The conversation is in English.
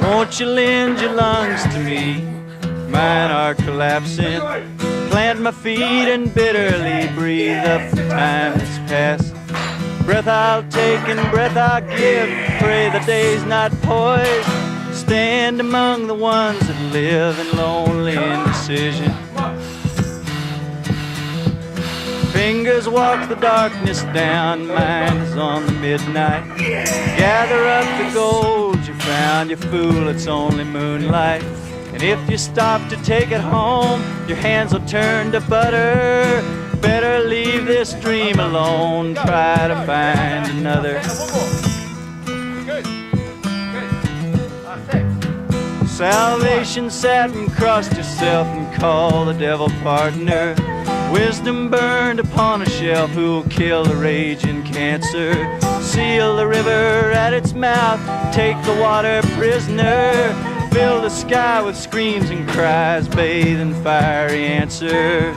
Won't you lend your lungs to me? Mine are collapsing. Plant my feet and bitterly breathe up the time that's passed. Breath I'll take and breath I'll give. Pray the day's not poised. Stand among the ones that live in lonely indecision. Fingers walk the darkness down, mine is on the midnight. Gather up the gold you found, you fool, it's only moonlight. And if you stop to take it home, your hands will turn to butter. Better leave this dream alone, try to find another. Salvation sat and crossed herself and called the devil partner. Wisdom burned upon a shelf, who'll kill the raging cancer. Seal the river at its mouth, take the water prisoner. Fill the sky with screams and cries, bathe in fiery answers.